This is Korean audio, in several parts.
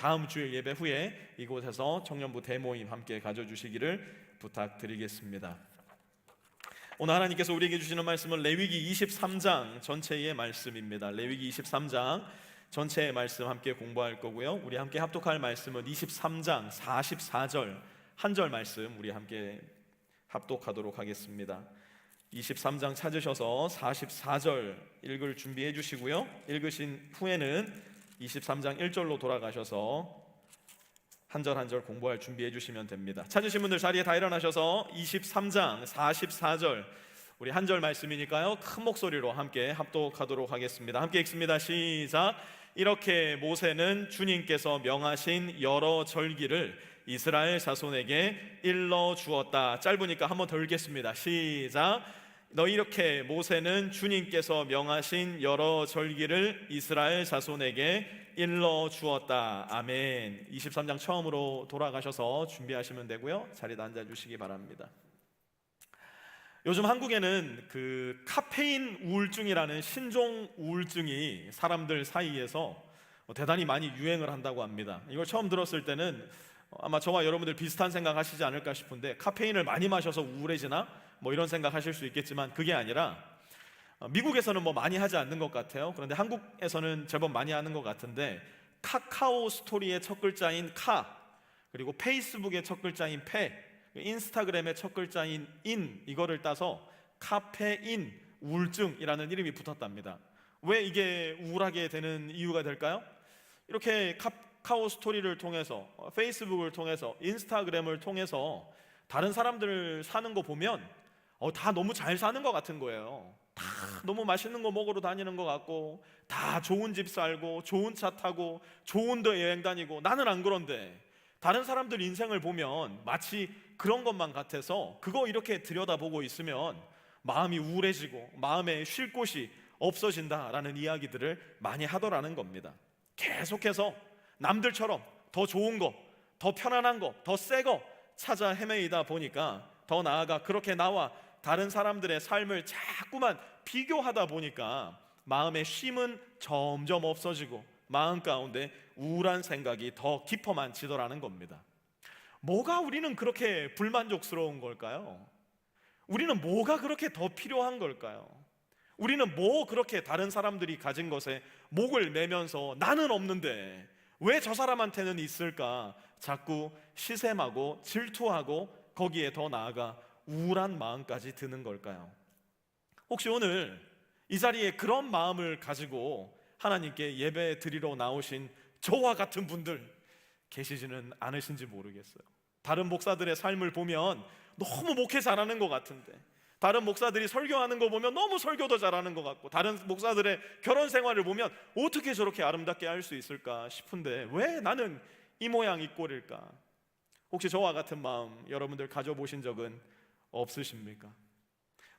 다음 주일 예배 후에 이곳에서 청년부 대모임 함께 가져주시기를 부탁드리겠습니다. 오늘 하나님께서 우리에게 주시는 말씀은 레위기 23장 전체의 말씀입니다. 레위기 23장 전체의 말씀 함께 공부할 거고요. 우리 함께 합독할 말씀은 23장 44절 한 절 말씀 우리 함께 합독하도록 하겠습니다. 23장 찾으셔서 44절 읽을 준비해 주시고요. 읽으신 후에는 23장 1절로 돌아가셔서 한 절 한 절 공부할 준비해 주시면 됩니다. 찾으신 분들 자리에 다 일어나셔서 23장 44절 우리 한 절 말씀이니까요, 큰 목소리로 함께 합독하도록 하겠습니다. 함께 읽습니다. 시작. 이렇게 모세는 주님께서 명하신 여러 절기를 이스라엘 자손에게 일러 주었다. 짧으니까 한번 더 읽겠습니다. 시작. 이렇게 모세는 주님께서 명하신 여러 절기를 이스라엘 자손에게 일러 주었다. 아멘. 23장 처음으로 돌아가셔서 준비하시면 되고요. 자리에 앉아 주시기 바랍니다. 요즘 한국에는 그 카페인 우울증이라는 신종 우울증이 사람들 사이에서 대단히 많이 유행을 한다고 합니다. 이걸 처음 들었을 때는 아마 저와 여러분들 비슷한 생각 하시지 않을까 싶은데, 카페인을 많이 마셔서 우울해지나? 이런 생각 하실 수 있겠지만 그게 아니라, 미국에서는 많이 하지 않는 것 같아요. 그런데 한국에서는 제법 많이 하는 것 같은데, 카카오 스토리의 첫 글자인 카, 그리고 페이스북의 첫 글자인 페, 인스타그램의 첫 글자인 인, 이거를 따서 카페인 우울증이라는 이름이 붙었답니다. 왜 이게 우울하게 되는 이유가 될까요? 이렇게 카카오 스토리를 통해서, 페이스북을 통해서, 인스타그램을 통해서 다른 사람들 사는 거 보면 다 너무 잘 사는 것 같은 거예요. 다 너무 맛있는 거 먹으러 다니는 것 같고, 다 좋은 집 살고, 좋은 차 타고, 좋은 데 여행 다니고, 나는 안 그런데 다른 사람들 인생을 보면 마치 그런 것만 같아서 그거 이렇게 들여다보고 있으면 마음이 우울해지고 마음에 쉴 곳이 없어진다라는 이야기들을 많이 하더라는 겁니다. 계속해서 남들처럼 더 좋은 거, 더 편안한 거, 더 새 거 찾아 헤매이다 보니까, 더 나아가 그렇게 나와 다른 사람들의 삶을 자꾸만 비교하다 보니까 마음의 쉼은 점점 없어지고 마음 가운데 우울한 생각이 더 깊어만 지더라는 겁니다. 뭐가 우리는 그렇게 불만족스러운 걸까요? 우리는 뭐가 그렇게 더 필요한 걸까요? 우리는 뭐 그렇게 다른 사람들이 가진 것에 목을 매면서 나는 없는데 왜 저 사람한테는 있을까? 자꾸 시샘하고 질투하고 거기에 더 나아가 우울한 마음까지 드는 걸까요? 혹시 오늘 이 자리에 그런 마음을 가지고 하나님께 예배 드리러 나오신 저와 같은 분들 계시지는 않으신지 모르겠어요. 다른 목사들의 삶을 보면 너무 목회 잘하는 것 같은데, 다른 목사들이 설교하는 거 보면 너무 설교도 잘하는 것 같고, 다른 목사들의 결혼 생활을 보면 어떻게 저렇게 아름답게 할 수 있을까 싶은데 왜 나는 이 모양 이 꼴일까? 혹시 저와 같은 마음 여러분들 가져보신 적은 없으십니까?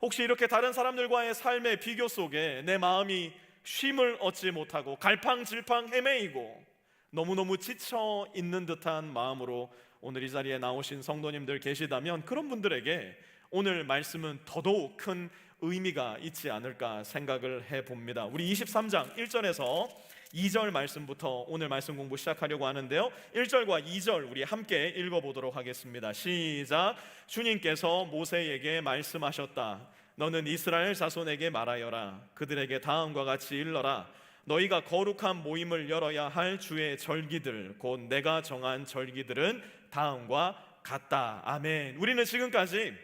혹시 이렇게 다른 사람들과의 삶의 비교 속에 내 마음이 쉼을 얻지 못하고 갈팡질팡 헤매이고 너무너무 지쳐 있는 듯한 마음으로 오늘 이 자리에 나오신 성도님들 계시다면, 그런 분들에게 오늘 말씀은 더더욱 큰 의미가 있지 않을까 생각을 해봅니다. 우리 23장 1절에서 2절 말씀부터 오늘 말씀 공부 시작하려고 하는데요, 1절과 2절 우리 함께 읽어보도록 하겠습니다. 시작. 주님께서 모세에게 말씀하셨다. 너는 이스라엘 자손에게 말하여라. 그들에게 다음과 같이 일러라. 너희가 거룩한 모임을 열어야 할 주의 절기들, 곧 내가 정한 절기들은 다음과 같다. 아멘. 우리는 지금까지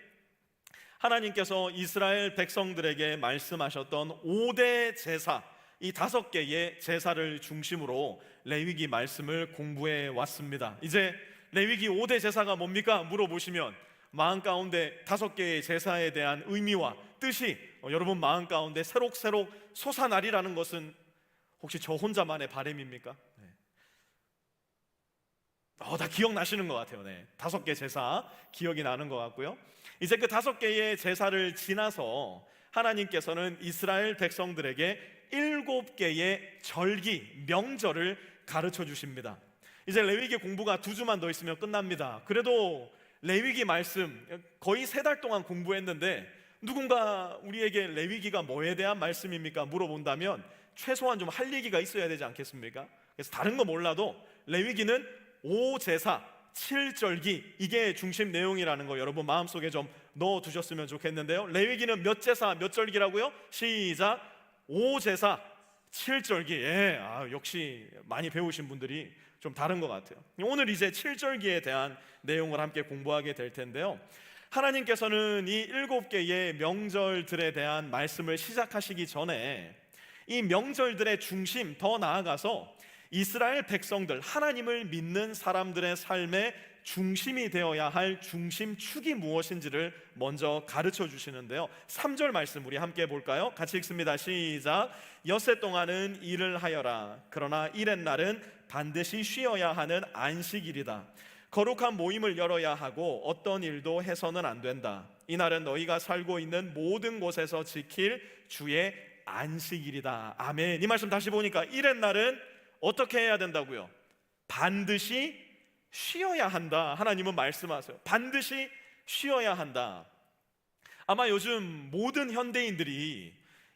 하나님께서 이스라엘 백성들에게 말씀하셨던 5대 제사, 이 5개의 제사를 중심으로 레위기 말씀을 공부해 왔습니다. 이제 레위기 5대 제사가 뭡니까? 물어보시면 마음 가운데 5개의 제사에 대한 의미와 뜻이 여러분 마음 가운데 새록새록 솟아나리라는 것은 혹시 저 혼자만의 바람입니까? 네. 다 기억나시는 것 같아요. 네. 5개 제사 기억이 나는 것 같고요. 이제 그 5개의 제사를 지나서 하나님께서는 이스라엘 백성들에게 7개의 절기, 명절을 가르쳐 주십니다. 이제 레위기 공부가 2주만 더 있으면 끝납니다. 그래도 레위기 말씀 거의 3달 동안 공부했는데, 누군가 우리에게 레위기가 뭐에 대한 말씀입니까? 물어본다면 최소한 좀 할 얘기가 있어야 되지 않겠습니까? 그래서 다른 거 몰라도 레위기는 5제사 7절기, 이게 중심 내용이라는 거 여러분 마음속에 좀 넣어두셨으면 좋겠는데요. 레위기는 몇 제사 몇 절기라고요? 시작! 5제사 7절기. 예, 역시 많이 배우신 분들이 좀 다른 것 같아요. 오늘 이제 7절기에 대한 내용을 함께 공부하게 될 텐데요, 하나님께서는 이 7개의 명절들에 대한 말씀을 시작하시기 전에 이 명절들의 중심, 더 나아가서 이스라엘 백성들, 하나님을 믿는 사람들의 삶의 중심이 되어야 할 중심축이 무엇인지를 먼저 가르쳐 주시는데요, 3절 말씀 우리 함께 볼까요? 같이 읽습니다. 시작! 엿새 동안은 일을 하여라. 그러나 일의 날은 반드시 쉬어야 하는 안식일이다. 거룩한 모임을 열어야 하고 어떤 일도 해서는 안 된다. 이날은 너희가 살고 있는 모든 곳에서 지킬 주의 안식일이다. 아멘. 이 말씀 다시 보니까 일의 날은 어떻게 해야 된다고요? 반드시 쉬어야 한다. 하나님은 말씀하세요. 반드시 쉬어야 한다. 아마 요즘 모든 현대인들이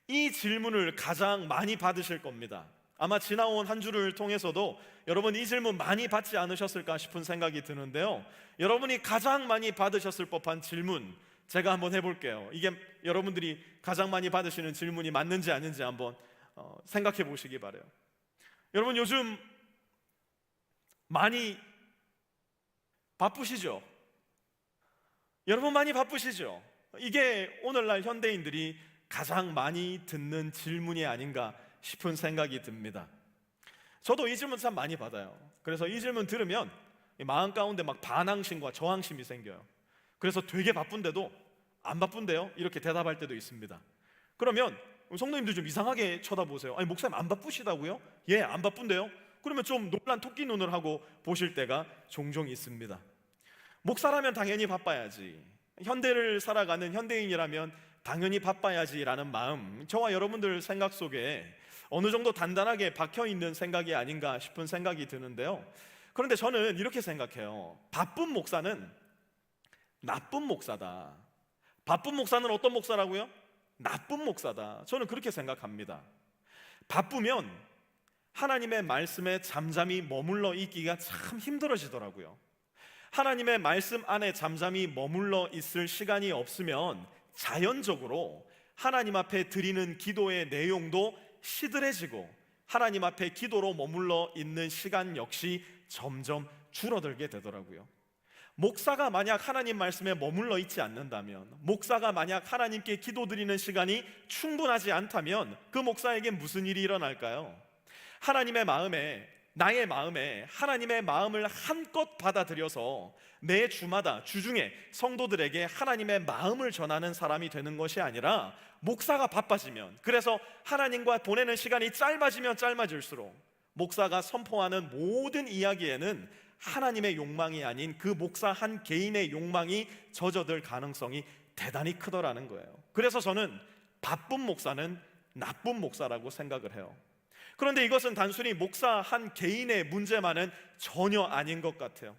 이 질문을 가장 많이 받으실 겁니다. 아마 지나온 한 주를 통해서도 여러분 이 질문 많이 받지 않으셨을까 싶은 생각이 드는데요, 여러분이 가장 많이 받으셨을 법한 질문 제가 한번 해볼게요. 이게 여러분들이 가장 많이 받으시는 질문이 맞는지 아닌지 한번 생각해 보시기 바라요. 여러분 요즘 많이 바쁘시죠? 여러분 많이 바쁘시죠? 이게 오늘날 현대인들이 가장 많이 듣는 질문이 아닌가 싶은 생각이 듭니다. 저도 이 질문 참 많이 받아요. 그래서 이 질문 들으면 마음 가운데 막 반항심과 저항심이 생겨요. 그래서 되게 바쁜데도 안 바쁜데요? 이렇게 대답할 때도 있습니다. 그러면 성도님들 좀 이상하게 쳐다보세요. 아니 목사님 안 바쁘시다고요? 예, 안 바쁜데요? 그러면 좀 놀란 토끼 눈을 하고 보실 때가 종종 있습니다. 목사라면 당연히 바빠야지, 현대를 살아가는 현대인이라면 당연히 바빠야지라는 마음, 저와 여러분들 생각 속에 어느 정도 단단하게 박혀있는 생각이 아닌가 싶은 생각이 드는데요, 그런데 저는 이렇게 생각해요. 바쁜 목사는 나쁜 목사다. 바쁜 목사는 어떤 목사라고요? 나쁜 목사다. 저는 그렇게 생각합니다. 바쁘면 하나님의 말씀에 잠잠히 머물러 있기가 참 힘들어지더라고요. 하나님의 말씀 안에 잠잠히 머물러 있을 시간이 없으면 자연적으로 하나님 앞에 드리는 기도의 내용도 시들해지고 하나님 앞에 기도로 머물러 있는 시간 역시 점점 줄어들게 되더라고요. 목사가 만약 하나님 말씀에 머물러 있지 않는다면, 목사가 만약 하나님께 기도드리는 시간이 충분하지 않다면 그 목사에게 무슨 일이 일어날까요? 하나님의 마음에, 나의 마음에 하나님의 마음을 한껏 받아들여서 매 주마다 주중에 성도들에게 하나님의 마음을 전하는 사람이 되는 것이 아니라, 목사가 바빠지면, 그래서 하나님과 보내는 시간이 짧아지면 짧아질수록 목사가 선포하는 모든 이야기에는 하나님의 욕망이 아닌 그 목사 한 개인의 욕망이 젖어들 가능성이 대단히 크더라는 거예요. 그래서 저는 바쁜 목사는 나쁜 목사라고 생각을 해요. 그런데 이것은 단순히 목사 한 개인의 문제만은 전혀 아닌 것 같아요.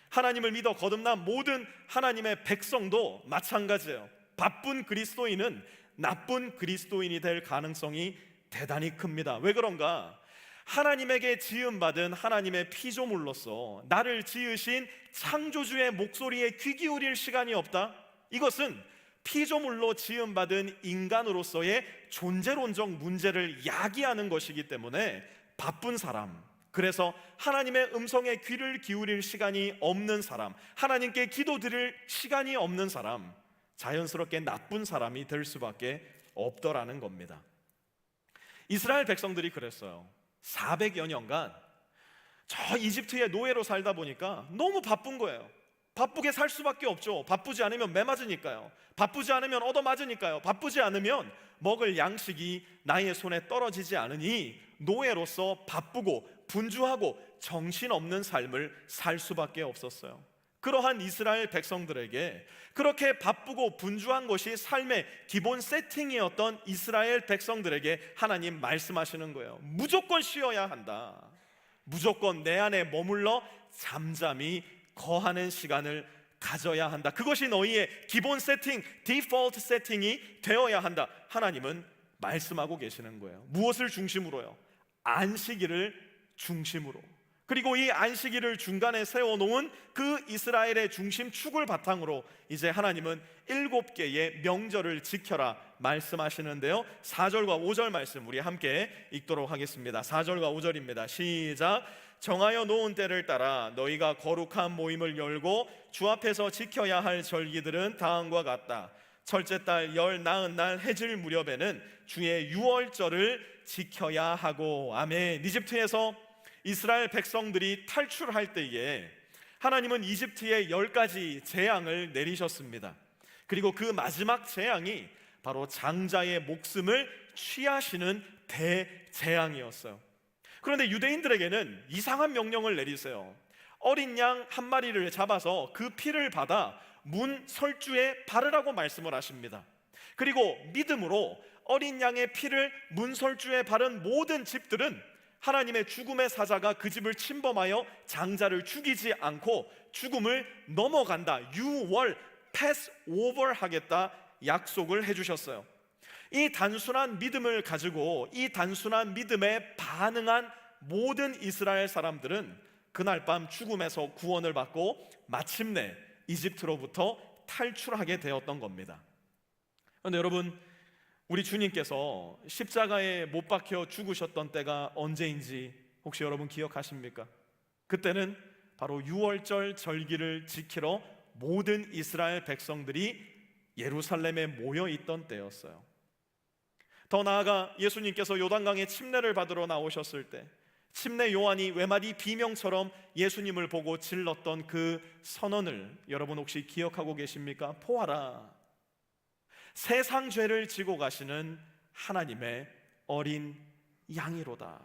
하나님을 믿어 거듭난 모든 하나님의 백성도 마찬가지예요. 바쁜 그리스도인은 나쁜 그리스도인이 될 가능성이 대단히 큽니다. 왜 그런가? 하나님에게 지음받은 하나님의 피조물로서 나를 지으신 창조주의 목소리에 귀 기울일 시간이 없다? 이것은 피조물로 지음받은 인간으로서의 존재론적 문제를 야기하는 것이기 때문에 바쁜 사람, 그래서 하나님의 음성에 귀를 기울일 시간이 없는 사람, 하나님께 기도드릴 시간이 없는 사람, 자연스럽게 나쁜 사람이 될 수밖에 없더라는 겁니다. 이스라엘 백성들이 그랬어요. 400여 년간 저 이집트의 노예로 살다 보니까 너무 바쁜 거예요. 바쁘게 살 수밖에 없죠. 바쁘지 않으면 매 맞으니까요. 바쁘지 않으면 얻어맞으니까요. 바쁘지 않으면 먹을 양식이 나의 손에 떨어지지 않으니 노예로서 바쁘고 분주하고 정신없는 삶을 살 수밖에 없었어요. 그러한 이스라엘 백성들에게, 그렇게 바쁘고 분주한 것이 삶의 기본 세팅이었던 이스라엘 백성들에게 하나님 말씀하시는 거예요. 무조건 쉬어야 한다. 무조건 내 안에 머물러 잠잠히 거하는 시간을 가져야 한다. 그것이 너희의 기본 세팅, 디폴트 세팅이 되어야 한다. 하나님은 말씀하고 계시는 거예요. 무엇을 중심으로요? 안식일을 중심으로. 그리고 이 안식일을 중간에 세워놓은 그 이스라엘의 중심 축을 바탕으로 이제 하나님은 7개의 명절을 지켜라 말씀하시는데요, 4절과 5절 말씀 우리 함께 읽도록 하겠습니다. 4절과 5절입니다. 시작. 정하여 놓은 때를 따라 너희가 거룩한 모임을 열고 주 앞에서 지켜야 할 절기들은 다음과 같다. 첫째 달 열 나흔 날 해질 무렵에는 주의 유월절을 지켜야 하고. 아멘. 이집트에서 이스라엘 백성들이 탈출할 때에 하나님은 이집트에 10가지 재앙을 내리셨습니다. 그리고 그 마지막 재앙이 바로 장자의 목숨을 취하시는 대재앙이었어요. 그런데 유대인들에게는 이상한 명령을 내리세요. 어린 양 한 마리를 잡아서 그 피를 받아 문 설주에 바르라고 말씀을 하십니다. 그리고 믿음으로 어린 양의 피를 문 설주에 바른 모든 집들은 하나님의 죽음의 사자가 그 집을 침범하여 장자를 죽이지 않고 죽음을 넘어간다, 유월 패스 오버 하겠다 약속을 해주셨어요. 이 단순한 믿음을 가지고 이 단순한 믿음에 반응한 모든 이스라엘 사람들은 그날 밤 죽음에서 구원을 받고 마침내 이집트로부터 탈출하게 되었던 겁니다. 그런데 여러분, 우리 주님께서 십자가에 못 박혀 죽으셨던 때가 언제인지 혹시 여러분 기억하십니까? 그때는 바로 유월절 절기를 지키러 모든 이스라엘 백성들이 예루살렘에 모여 있던 때였어요. 더 나아가 예수님께서 요단강에 침례를 받으러 나오셨을 때 침례 요한이 외마디 비명처럼 예수님을 보고 질렀던 그 선언을 여러분 혹시 기억하고 계십니까? 보아라, 세상 죄를 지고 가시는 하나님의 어린 양이로다.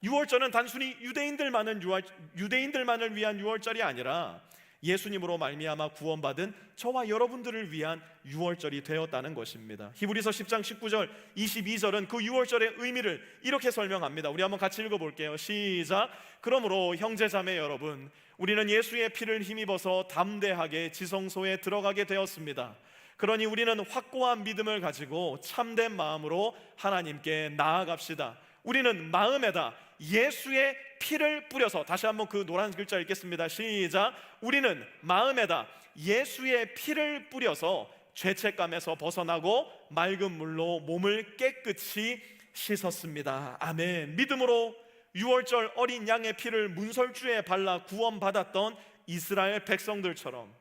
유월절은 단순히 유대인들만을 위한 유월절이 아니라 예수님으로 말미암아 구원받은 저와 여러분들을 위한 유월절이 되었다는 것입니다. 히브리서 10장 19절 22절은 그 유월절의 의미를 이렇게 설명합니다. 우리 한번 같이 읽어볼게요. 시작. 그러므로 형제자매 여러분, 우리는 예수의 피를 힘입어서 담대하게 지성소에 들어가게 되었습니다. 그러니 우리는 확고한 믿음을 가지고 참된 마음으로 하나님께 나아갑시다. 우리는 마음에다 예수의 피를 뿌려서, 다시 한번 그 노란 글자 읽겠습니다. 시작. 우리는 마음에다 예수의 피를 뿌려서 죄책감에서 벗어나고 맑은 물로 몸을 깨끗이 씻었습니다. 아멘. 믿음으로 유월절 어린 양의 피를 문설주에 발라 구원받았던 이스라엘 백성들처럼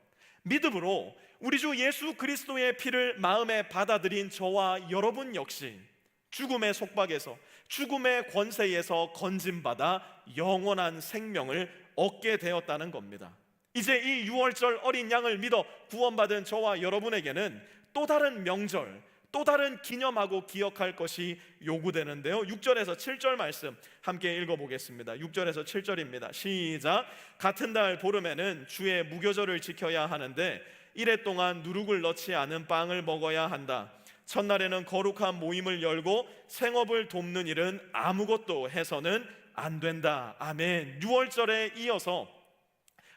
믿음으로 우리 주 예수 그리스도의 피를 마음에 받아들인 저와 여러분 역시 죽음의 속박에서, 죽음의 권세에서 건짐받아 영원한 생명을 얻게 되었다는 겁니다. 이제 이 유월절 어린 양을 믿어 구원받은 저와 여러분에게는 또 다른 명절, 또 다른 기념하고 기억할 것이 요구되는데요, 6절에서 7절 말씀 함께 읽어보겠습니다. 6절에서 7절입니다. 시작. 같은 달 보름에는 주의 무교절을 지켜야 하는데 이래 동안 누룩을 넣지 않은 빵을 먹어야 한다. 첫날에는 거룩한 모임을 열고 생업을 돕는 일은 아무것도 해서는 안 된다. 아멘. 6월절에 이어서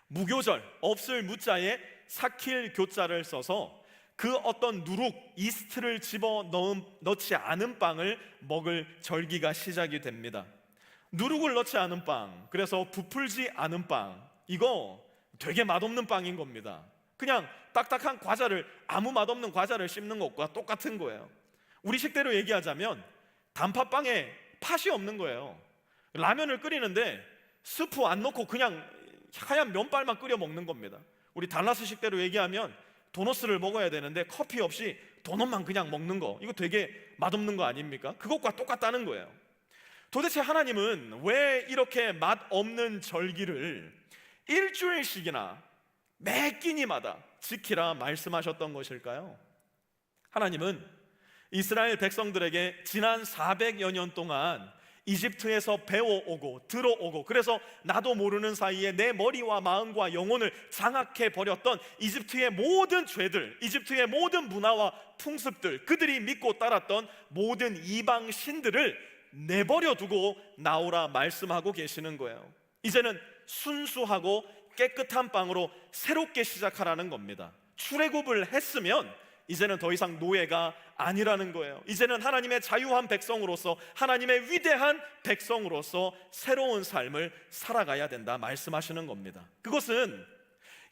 무교절, 없을 무자에 삭힐 교자를 써서 그 어떤 누룩, 이스트를 넣지 않은 빵을 먹을 절기가 시작이 됩니다. 누룩을 넣지 않은 빵, 그래서 부풀지 않은 빵, 이거 되게 맛없는 빵인 겁니다. 그냥 딱딱한 과자를, 아무 맛없는 과자를 씹는 것과 똑같은 거예요. 우리 식대로 얘기하자면 단팥빵에 팥이 없는 거예요. 라면을 끓이는데 스프 안 넣고 그냥 하얀 면발만 끓여 먹는 겁니다. 우리 달라스 식대로 얘기하면 도너스를 먹어야 되는데 커피 없이 도넛만 그냥 먹는 거, 이거 되게 맛없는 거 아닙니까? 그것과 똑같다는 거예요. 도대체 하나님은 왜 이렇게 맛없는 절기를 일주일씩이나 매 끼니마다 지키라 말씀하셨던 것일까요? 하나님은 이스라엘 백성들에게 지난 400여 년 동안 이집트에서 배워오고 들어오고, 그래서 나도 모르는 사이에 내 머리와 마음과 영혼을 장악해 버렸던 이집트의 모든 죄들, 이집트의 모든 문화와 풍습들, 그들이 믿고 따랐던 모든 이방 신들을 내버려 두고 나오라 말씀하고 계시는 거예요. 이제는 순수하고 깨끗한 빵으로 새롭게 시작하라는 겁니다. 출애굽을 했으면 이제는 더 이상 노예가 아니라는 거예요. 이제는 하나님의 자유한 백성으로서, 하나님의 위대한 백성으로서 새로운 삶을 살아가야 된다 말씀하시는 겁니다. 그것은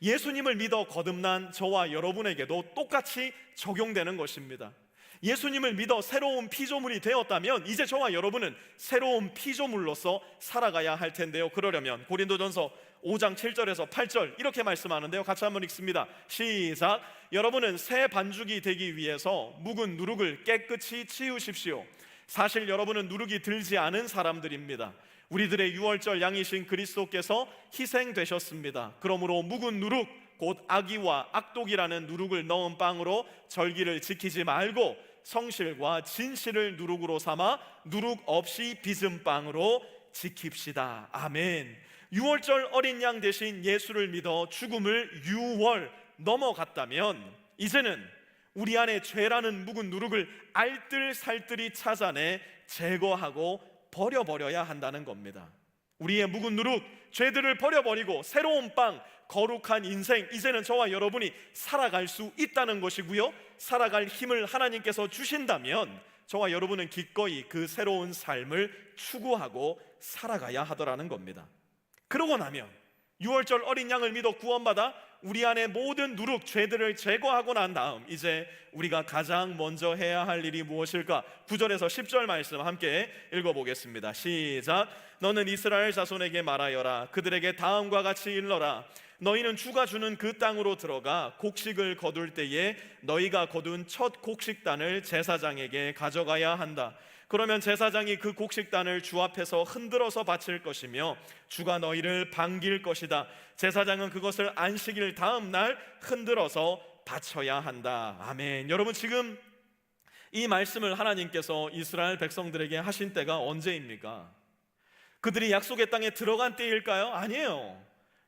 예수님을 믿어 거듭난 저와 여러분에게도 똑같이 적용되는 것입니다. 예수님을 믿어 새로운 피조물이 되었다면 이제 저와 여러분은 새로운 피조물로서 살아가야 할 텐데요. 그러려면 고린도전서 5장 7절에서 8절 이렇게 말씀하는데요. 같이 한번 읽습니다. 시작. 여러분은 새 반죽이 되기 위해서 묵은 누룩을 깨끗이 치우십시오. 사실 여러분은 누룩이 들지 않은 사람들입니다. 우리들의 유월절 양이신 그리스도께서 희생되셨습니다. 그러므로 묵은 누룩 곧 악의와 악독이라는 누룩을 넣은 빵으로 절기를 지키지 말고 성실과 진실을 누룩으로 삼아 누룩 없이 빚은 빵으로 지킵시다. 아멘. 유월절 어린 양 대신 예수를 믿어 죽음을 유월 넘어갔다면 이제는 우리 안에 죄라는 묵은 누룩을 알뜰살뜰히 찾아내 제거하고 버려버려야 한다는 겁니다. 우리의 묵은 누룩, 죄들을 버려버리고 새로운 빵, 거룩한 인생, 이제는 저와 여러분이 살아갈 수 있다는 것이고요, 살아갈 힘을 하나님께서 주신다면 저와 여러분은 기꺼이 그 새로운 삶을 추구하고 살아가야 하더라는 겁니다. 그러고 나면 유월절 어린 양을 믿어 구원받아 우리 안에 모든 누룩, 죄들을 제거하고 난 다음 이제 우리가 가장 먼저 해야 할 일이 무엇일까? 9절에서 10절 말씀 함께 읽어보겠습니다. 시작. 너는 이스라엘 자손에게 말하여라. 그들에게 다음과 같이 일러라. 너희는 주가 주는 그 땅으로 들어가 곡식을 거둘 때에 너희가 거둔 첫 곡식단을 제사장에게 가져가야 한다. 그러면 제사장이 그 곡식단을 주 앞에서 흔들어서 바칠 것이며 주가 너희를 반길 것이다. 제사장은 그것을 안식일 다음 날 흔들어서 바쳐야 한다. 아멘. 여러분, 지금 이 말씀을 하나님께서 이스라엘 백성들에게 하신 때가 언제입니까? 그들이 약속의 땅에 들어간 때일까요? 아니에요.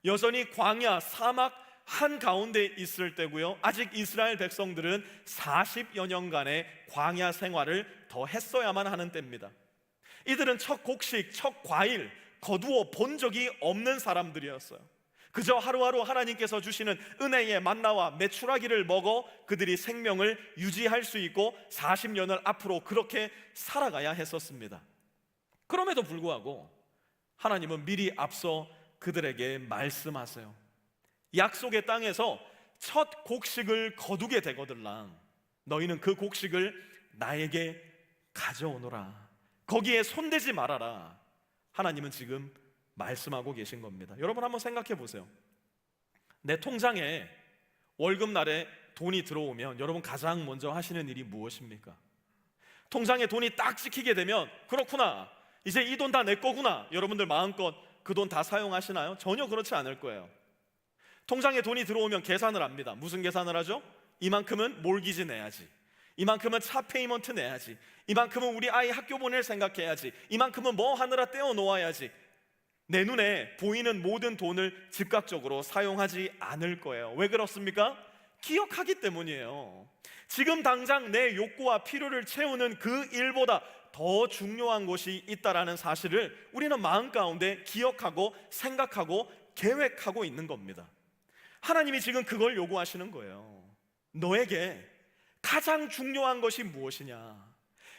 여전히 광야, 사막 한가운데 있을 때고요, 아직 이스라엘 백성들은 40여 년간의 광야 생활을 더 했어야만 하는 때입니다. 이들은 첫 곡식, 첫 과일 거두어 본 적이 없는 사람들이었어요. 그저 하루하루 하나님께서 주시는 은혜의 만나와 메추라기를 먹어 그들이 생명을 유지할 수 있고 40년을 앞으로 그렇게 살아가야 했었습니다. 그럼에도 불구하고 하나님은 미리 앞서 그들에게 말씀하세요. 약속의 땅에서 첫 곡식을 거두게 되거들랑 너희는 그 곡식을 나에게 가져오너라. 거기에 손대지 말아라. 하나님은 지금 말씀하고 계신 겁니다. 여러분 한번 생각해 보세요. 내 통장에 월급날에 돈이 들어오면 여러분 가장 먼저 하시는 일이 무엇입니까? 통장에 돈이 딱 찍히게 되면 그렇구나, 이제 이 돈 다 내 거구나, 여러분들 마음껏 그 돈 다 사용하시나요? 전혀 그렇지 않을 거예요. 통장에 돈이 들어오면 계산을 합니다. 무슨 계산을 하죠? 이만큼은 몰기지 내야지, 이만큼은 차 페이먼트 내야지, 이만큼은 우리 아이 학교 보낼 생각해야지, 이만큼은 뭐 하느라 떼어 놓아야지. 내 눈에 보이는 모든 돈을 즉각적으로 사용하지 않을 거예요. 왜 그렇습니까? 기억하기 때문이에요. 지금 당장 내 욕구와 필요를 채우는 그 일보다 더 중요한 것이 있다라는 사실을 우리는 마음 가운데 기억하고 생각하고 계획하고 있는 겁니다. 하나님이 지금 그걸 요구하시는 거예요. 너에게 가장 중요한 것이 무엇이냐?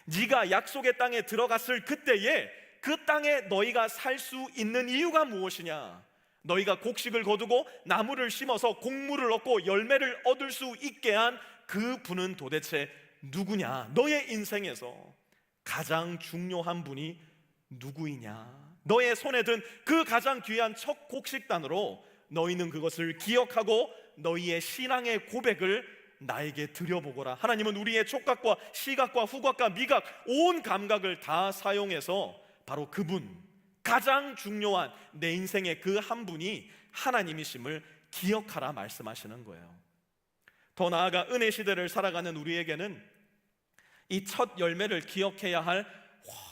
네가 약속의 땅에 들어갔을 그때에 그 땅에 너희가 살 수 있는 이유가 무엇이냐? 너희가 곡식을 거두고 나무를 심어서 곡물을 얻고 열매를 얻을 수 있게 한 그 분은 도대체 누구냐? 너의 인생에서 가장 중요한 분이 누구이냐? 너의 손에 든 그 가장 귀한 첫 곡식단으로 너희는 그것을 기억하고 너희의 신앙의 고백을 나에게 드려보거라. 하나님은 우리의 촉각과 시각과 후각과 미각, 온 감각을 다 사용해서 바로 그분, 가장 중요한 내 인생의 그 한 분이 하나님이심을 기억하라 말씀하시는 거예요. 더 나아가 은혜 시대를 살아가는 우리에게는 이 첫 열매를 기억해야 할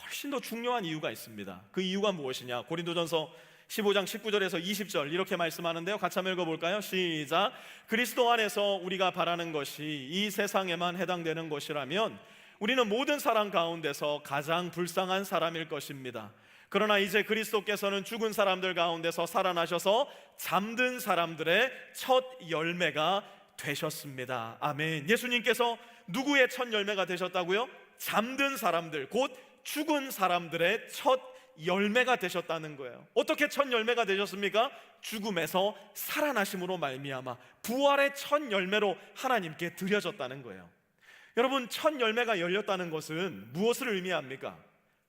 훨씬 더 중요한 이유가 있습니다. 그 이유가 무엇이냐? 고린도전서 15장 19절에서 20절 이렇게 말씀하는데요, 같이 한번 읽어볼까요? 시작. 그리스도 안에서 우리가 바라는 것이 이 세상에만 해당되는 것이라면 우리는 모든 사람 가운데서 가장 불쌍한 사람일 것입니다. 그러나 이제 그리스도께서는 죽은 사람들 가운데서 살아나셔서 잠든 사람들의 첫 열매가 되셨습니다. 아멘. 예수님께서 누구의 첫 열매가 되셨다고요? 잠든 사람들, 곧 죽은 사람들의 첫 열매가 되셨다는 거예요. 어떻게 첫 열매가 되셨습니까? 죽음에서 살아나심으로 말미암아 부활의 첫 열매로 하나님께 드려졌다는 거예요. 여러분, 첫 열매가 열렸다는 것은 무엇을 의미합니까?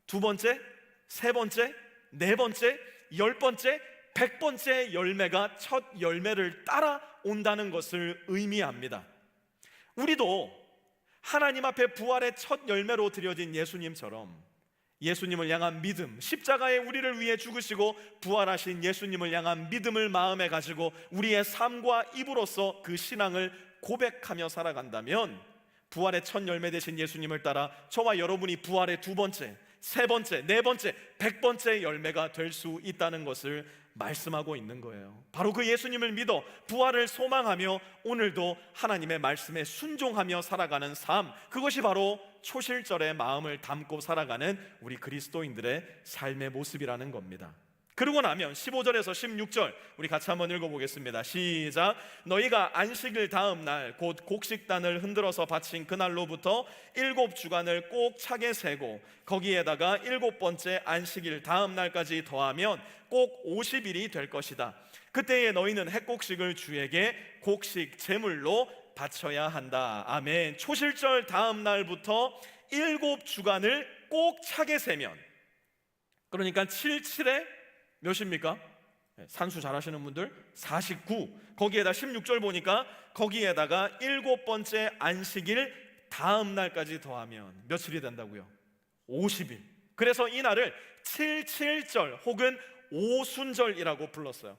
두 번째, 세 번째, 네 번째, 10번째, 100번째 열매가 첫 열매를 따라온다는 것을 의미합니다. 우리도 하나님 앞에 부활의 첫 열매로 드려진 예수님처럼 예수님을 향한 믿음, 십자가에 우리를 위해 죽으시고 부활하신 예수님을 향한 믿음을 마음에 가지고 우리의 삶과 입으로써 그 신앙을 고백하며 살아간다면 부활의 첫 열매 되신 예수님을 따라 저와 여러분이 부활의 두 번째, 세 번째, 네 번째, 100번째 열매가 될 수 있다는 것을 말씀하고 있는 거예요. 바로 그 예수님을 믿어 부활을 소망하며 오늘도 하나님의 말씀에 순종하며 살아가는 삶, 그것이 바로 초실절의 마음을 담고 살아가는 우리 그리스도인들의 삶의 모습이라는 겁니다. 그러고 나면 15절에서 16절 우리 같이 한번 읽어보겠습니다. 시작. 너희가 안식일 다음 날 곧 곡식단을 흔들어서 바친 그날로부터 7주간을 꼭 차게 세고 거기에다가 7번째 안식일 다음 날까지 더하면 꼭 50일이 될 것이다. 그때에 너희는 핵곡식을 주에게 곡식 제물로 바쳐야 한다. 아멘. 초실절 다음 날부터 7주간을 꼭 차게 세면, 그러니까 77에 몇입니까? 산수 잘하시는 분들 49, 거기에다 16절 보니까 거기에다가 7번째 안식일 다음 날까지 더하면 며칠이 된다고요? 50일. 그래서 이 날을 77절 혹은 오순절이라고 불렀어요.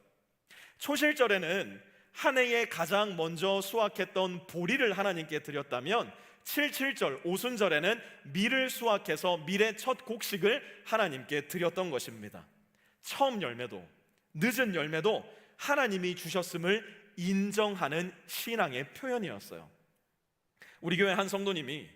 초실절에는 한 해에 가장 먼저 수확했던 보리를 하나님께 드렸다면 77절 오순절에는 밀을 수확해서 밀의 첫 곡식을 하나님께 드렸던 것입니다. 처음 열매도 늦은 열매도 하나님이 주셨음을 인정하는 신앙의 표현이었어요. 우리 교회 한 성도님이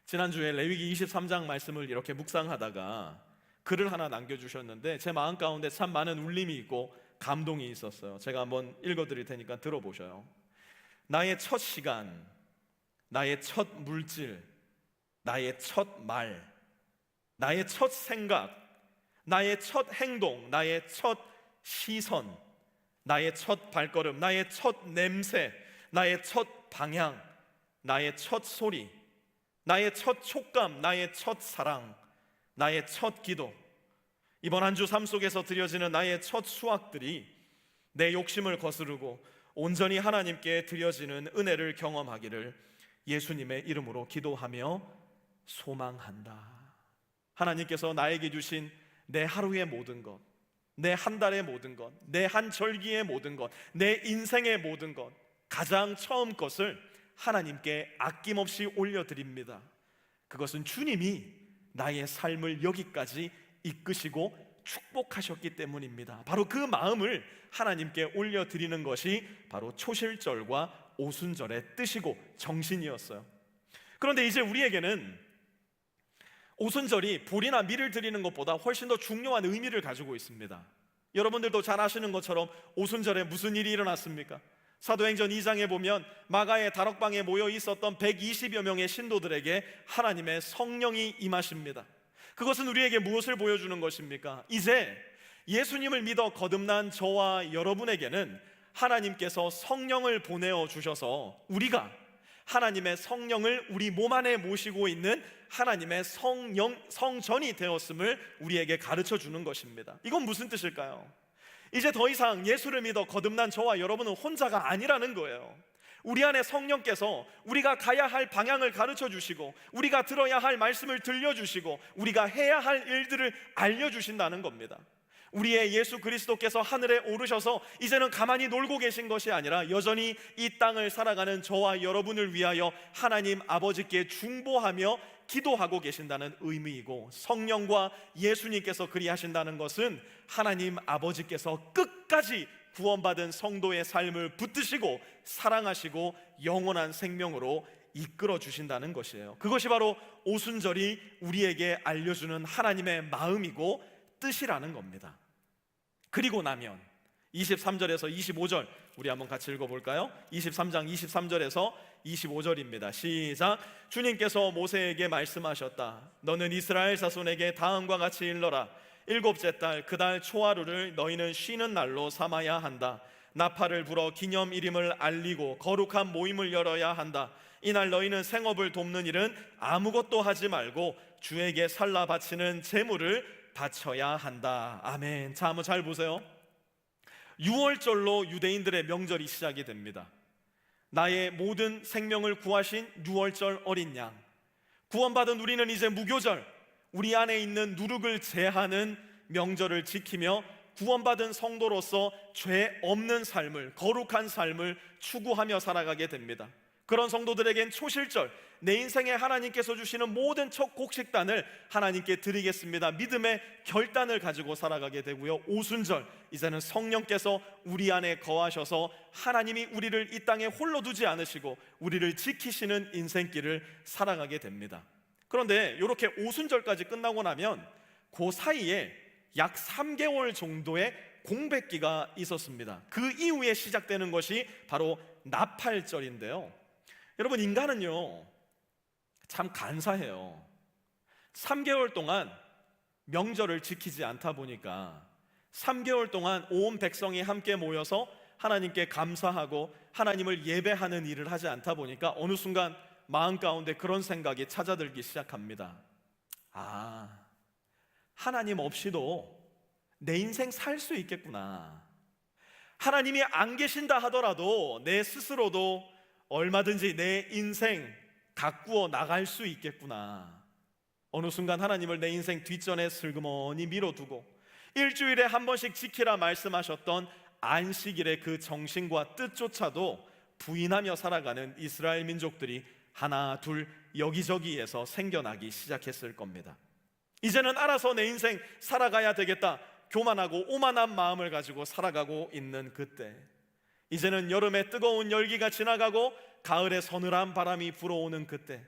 지난주에 레위기 23장 말씀을 이렇게 묵상하다가 글을 하나 남겨주셨는데 제 마음 가운데 참 많은 울림이 있고 감동이 있었어요. 제가 한번 읽어드릴 테니까 들어보셔요. 나의 첫 시간, 나의 첫 물질, 나의 첫 말, 나의 첫 생각, 나의 첫 행동, 나의 첫 시선, 나의 첫 발걸음, 나의 첫 냄새, 나의 첫 방향, 나의 첫 소리, 나의 첫 촉감, 나의 첫 사랑, 나의 첫 기도, 이번 한 주 삶 속에서 드려지는 나의 첫 수확들이 내 욕심을 거스르고 온전히 하나님께 드려지는 은혜를 경험하기를 예수님의 이름으로 기도하며 소망한다. 하나님께서 나에게 주신 내 하루의 모든 것, 내 한 달의 모든 것, 내 한 절기의 모든 것, 내 인생의 모든 것, 가장 처음 것을 하나님께 아낌없이 올려드립니다. 그것은 주님이 나의 삶을 여기까지 이끄시고 축복하셨기 때문입니다. 바로 그 마음을 하나님께 올려드리는 것이 바로 초실절과 오순절의 뜻이고 정신이었어요. 그런데 이제 우리에게는 오순절이 보리나 밀을 드리는 것보다 훨씬 더 중요한 의미를 가지고 있습니다. 여러분들도 잘 아시는 것처럼 오순절에 무슨 일이 일어났습니까? 사도행전 2장에 보면 마가의 다락방에 모여 있었던 120여 명의 신도들에게 하나님의 성령이 임하십니다. 그것은 우리에게 무엇을 보여주는 것입니까? 이제 예수님을 믿어 거듭난 저와 여러분에게는 하나님께서 성령을 보내어 주셔서 우리가 하나님의 성령을 우리 몸 안에 모시고 있는 하나님의 성전이 되었음을 우리에게 가르쳐 주는 것입니다. 이건 무슨 뜻일까요? 이제 더 이상 예수를 믿어 거듭난 저와 여러분은 혼자가 아니라는 거예요. 우리 안에 성령께서 우리가 가야 할 방향을 가르쳐 주시고 우리가 들어야 할 말씀을 들려주시고 우리가 해야 할 일들을 알려주신다는 겁니다. 우리의 예수 그리스도께서 하늘에 오르셔서 이제는 가만히 놀고 계신 것이 아니라 여전히 이 땅을 살아가는 저와 여러분을 위하여 하나님 아버지께 중보하며 기도하고 계신다는 의미이고, 성령과 예수님께서 그리하신다는 것은 하나님 아버지께서 끝까지 구원받은 성도의 삶을 붙드시고 사랑하시고 영원한 생명으로 이끌어 주신다는 것이에요. 그것이 바로 오순절이 우리에게 알려주는 하나님의 마음이고 뜻이라는 겁니다. 그리고 나면 23절에서 25절 우리 한번 같이 읽어볼까요? 23장 23절에서 25절입니다. 시작. 주님께서 모세에게 말씀하셨다. 너는 이스라엘 자손에게 다음과 같이 일러라. 일곱째 달 그 달 초하루를 너희는 쉬는 날로 삼아야 한다. 나팔을 불어 기념일임을 알리고 거룩한 모임을 열어야 한다. 이날 너희는 생업을 돕는 일은 아무것도 하지 말고 주에게 살라 바치는 제물을 바쳐야 한다. 아멘. 자, 한번 잘 보세요. 6월절로 유대인들의 명절이 시작이 됩니다. 나의 모든 생명을 구하신 6월절 어린 양, 구원받은 우리는 이제 무교절, 우리 안에 있는 누룩을 제하는 명절을 지키며 구원받은 성도로서 죄 없는 삶을, 거룩한 삶을 추구하며 살아가게 됩니다. 그런 성도들에겐 초실절, 내 인생에 하나님께서 주시는 모든 첫 곡식단을 하나님께 드리겠습니다. 믿음의 결단을 가지고 살아가게 되고요. 오순절, 이제는 성령께서 우리 안에 거하셔서 하나님이 우리를 이 땅에 홀로 두지 않으시고 우리를 지키시는 인생길을 살아가게 됩니다. 그런데 이렇게 오순절까지 끝나고 나면 그 사이에 약 3개월 정도의 공백기가 있었습니다. 그 이후에 시작되는 것이 바로 나팔절인데요. 여러분, 인간은요 참 간사해요. 3개월 동안 명절을 지키지 않다 보니까 3개월 동안 온 백성이 함께 모여서 하나님께 감사하고 하나님을 예배하는 일을 하지 않다 보니까 어느 순간 마음 가운데 그런 생각이 찾아들기 시작합니다. 아, 하나님 없이도 내 인생 살 수 있겠구나. 하나님이 안 계신다 하더라도 내 스스로도 얼마든지 내 인생 가꾸어 나갈 수 있겠구나. 어느 순간 하나님을 내 인생 뒷전에 슬그머니 밀어두고 일주일에 한 번씩 지키라 말씀하셨던 안식일의 그 정신과 뜻조차도 부인하며 살아가는 이스라엘 민족들이 하나 둘 여기저기에서 생겨나기 시작했을 겁니다. 이제는 알아서 내 인생 살아가야 되겠다, 교만하고 오만한 마음을 가지고 살아가고 있는 그때, 이제는 여름의 뜨거운 열기가 지나가고 가을의 서늘한 바람이 불어오는 그때,